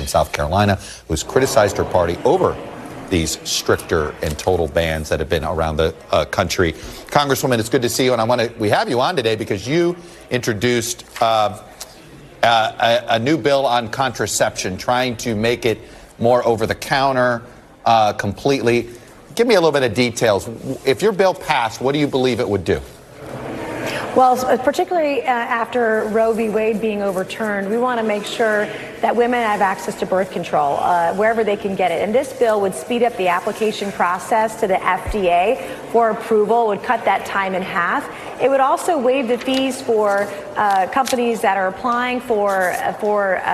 in South Carolina, who's criticized her party over these stricter and total bans that have been around the country. Congresswoman, it's good to see you, and we have you on today because you introduced a new bill on contraception, trying to make it more over-the-counter completely. Give me a little bit of details. If your bill passed, what do you believe it would do? Well, particularly after Roe v. Wade being overturned, we want to make sure that women have access to birth control wherever they can get it. And this bill would speed up the application process to the FDA for approval, would cut that time in half. It would also waive the fees for companies that are applying for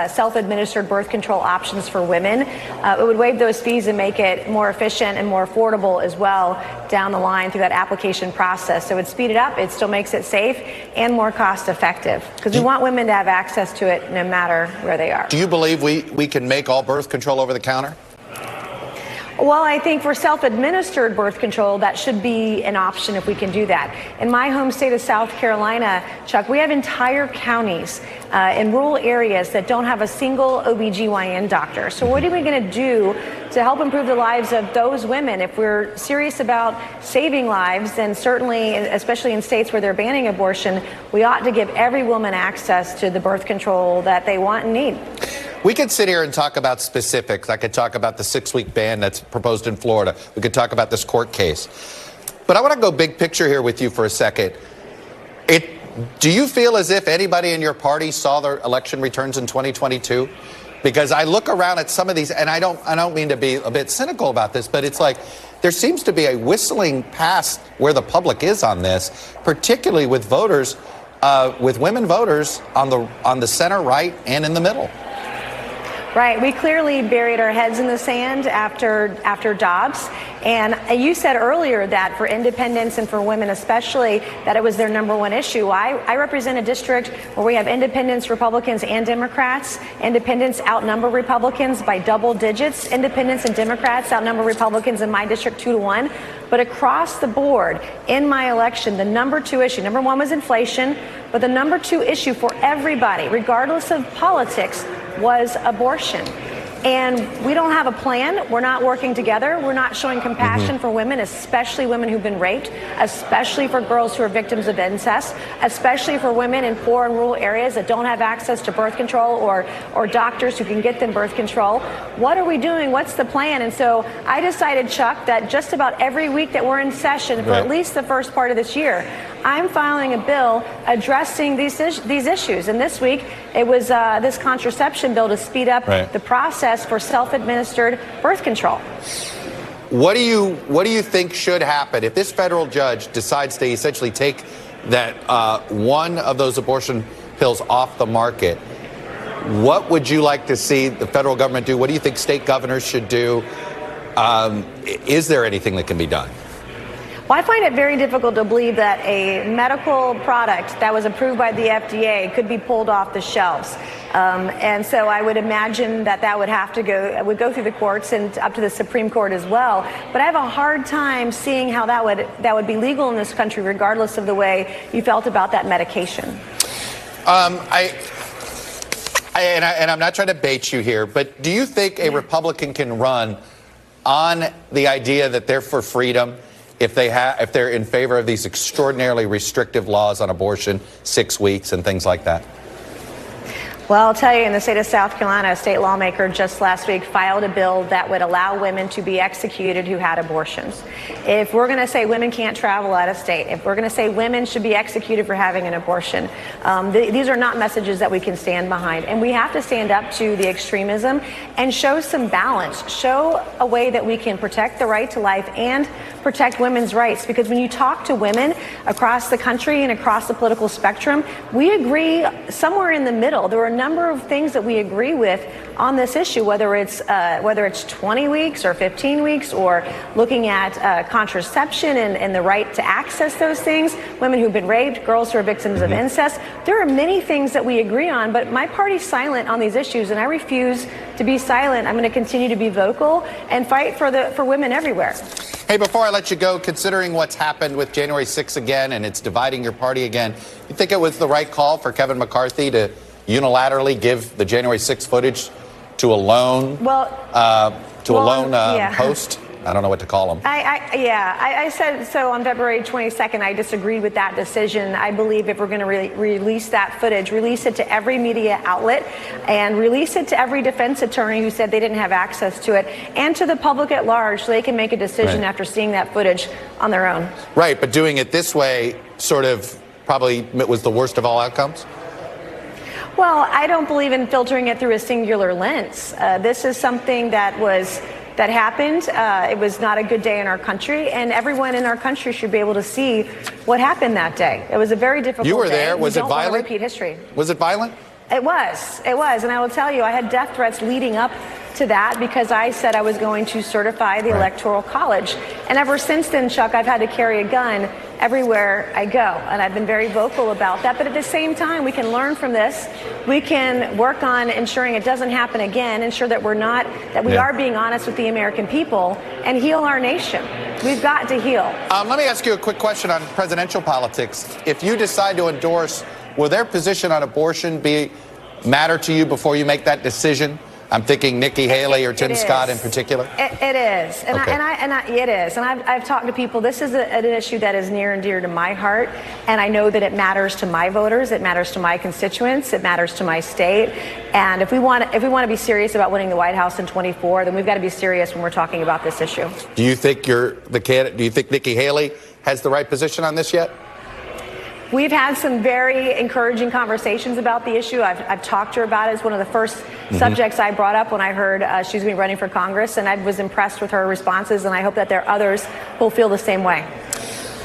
self-administered birth control options for women. It would waive those fees and make it more efficient and more affordable as well down the line through that application process. So it would speed it up. It still makes it safe and more cost effective because we want women to have access to it no matter where they are. Do you believe we can make all birth control over the counter? Well, I think for self-administered birth control, that should be an option if we can do that. In my home state of South Carolina, Chuck, we have entire counties in rural areas that don't have a single OBGYN doctor. So what are we going to do to help improve the lives of those women? If we're serious about saving lives, then certainly, especially in states where they're banning abortion, we ought to give every woman access to the birth control that they want and need. We could sit here and talk about specifics. I could talk about the 6-week ban that's proposed in Florida. We could talk about this court case. But I want to go big picture here with you for a second. Do you feel as if anybody in your party saw their election returns in 2022? Because I look around at some of these, and I don't mean to be a bit cynical about this, but it's like there seems to be a whistling past where the public is on this, particularly with voters, with women voters on the center, right, and in the middle. Right. We clearly buried our heads in the sand after Dobbs. And you said earlier that for independents and for women especially, that it was their number one issue. I represent a district where we have independents, Republicans, and Democrats. Independents outnumber Republicans by double digits. Independents and Democrats outnumber Republicans in my district 2-1. But across the board, in my election, the number two issue, number one was inflation, but the number two issue for everybody, regardless of politics, was abortion. And we don't have a plan. We're not working together. We're not showing compassion for women, especially women who've been raped, especially for girls who are victims of incest, especially for women in poor and rural areas that don't have access to birth control or doctors who can get them birth control. What are we doing? What's the plan? And so I decided, Chuck, that just about every week that we're in session for at least the first part of this year, I'm filing a bill addressing these issues. And this week, it was this contraception bill to speed up the process for self-administered birth control. What do you think should happen if this federal judge decides to essentially take that one of those abortion pills off the market? What would you like to see the federal government do? What do you think state governors should do? Is there anything that can be done? Well, I find it very difficult to believe that a medical product that was approved by the FDA could be pulled off the shelves. And so I would imagine that would have to go through the courts and up to the Supreme Court as well. But I have a hard time seeing how that would be legal in this country, regardless of the way you felt about that medication. And I'm not trying to bait you here, but do you think a Republican can run on the idea that they're for freedom if they're in favor of these extraordinarily restrictive laws on abortion, 6 weeks and things like that? Well, I'll tell you, in the state of South Carolina, a state lawmaker just last week filed a bill that would allow women to be executed who had abortions. If we're going to say women can't travel out of state, if we're going to say women should be executed for having an abortion, these are not messages that we can stand behind. And we have to stand up to the extremism and show some balance, show a way that we can protect the right to life and protect women's rights. Because when you talk to women across the country and across the political spectrum, we agree somewhere in the middle. There are a number of things that we agree with on this issue, whether it's 20 weeks or 15 weeks, or looking at contraception and the right to access those things, women who've been raped, girls who are victims of incest. There are many things that we agree on, but my party's silent on these issues, and I refuse to be silent. I'm going to continue to be vocal and fight for women everywhere. Hey, before I let you go, considering what's happened with January 6th again and it's dividing your party again, you think it was the right call for Kevin McCarthy to unilaterally give the January 6th footage to a lone host? I don't know what to call them. I said so on February 22nd. I disagreed with that decision. I believe if we're going to release that footage, release it to every media outlet and release it to every defense attorney who said they didn't have access to it, and to the public at large, so they can make a decision after seeing that footage on their own. Right, but doing it this way sort of probably was the worst of all outcomes? Well, I don't believe in filtering it through a singular lens. This is something that happened. It was not a good day in our country, and everyone in our country should be able to see what happened that day. It was a very difficult day. You were there. Was it violent? We don't want to repeat history. Was it violent? It was. And I will tell you, I had death threats leading up to that because I said I was going to certify the Electoral College. And ever since then, Chuck, I've had to carry a gun everywhere I go. And I've been very vocal about that. But at the same time, we can learn from this. We can work on ensuring it doesn't happen again, ensure that we are being honest with the American people, and heal our nation. We've got to heal. Let me ask you a quick question on presidential politics. If you decide to endorse, will their position on abortion matter to you before you make that decision? I'm thinking Nikki Haley or Tim Scott in particular. It is, and it is. And I've talked to people. This is an issue that is near and dear to my heart, and I know that it matters to my voters. It matters to my constituents. It matters to my state. And if we want to be serious about winning the White House in 24, then we've got to be serious when we're talking about this issue. Do you think you're the candidate? Do you think Nikki Haley has the right position on this yet? We've had some very encouraging conversations about the issue. I've talked to her about it. It's one of the first subjects I brought up when I heard she's going to be running for Congress, and I was impressed with her responses, and I hope that there are others who will feel the same way.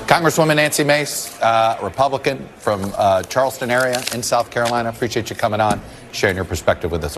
Congresswoman Nancy Mace, Republican from Charleston area in South Carolina. Appreciate you coming on, sharing your perspective with us.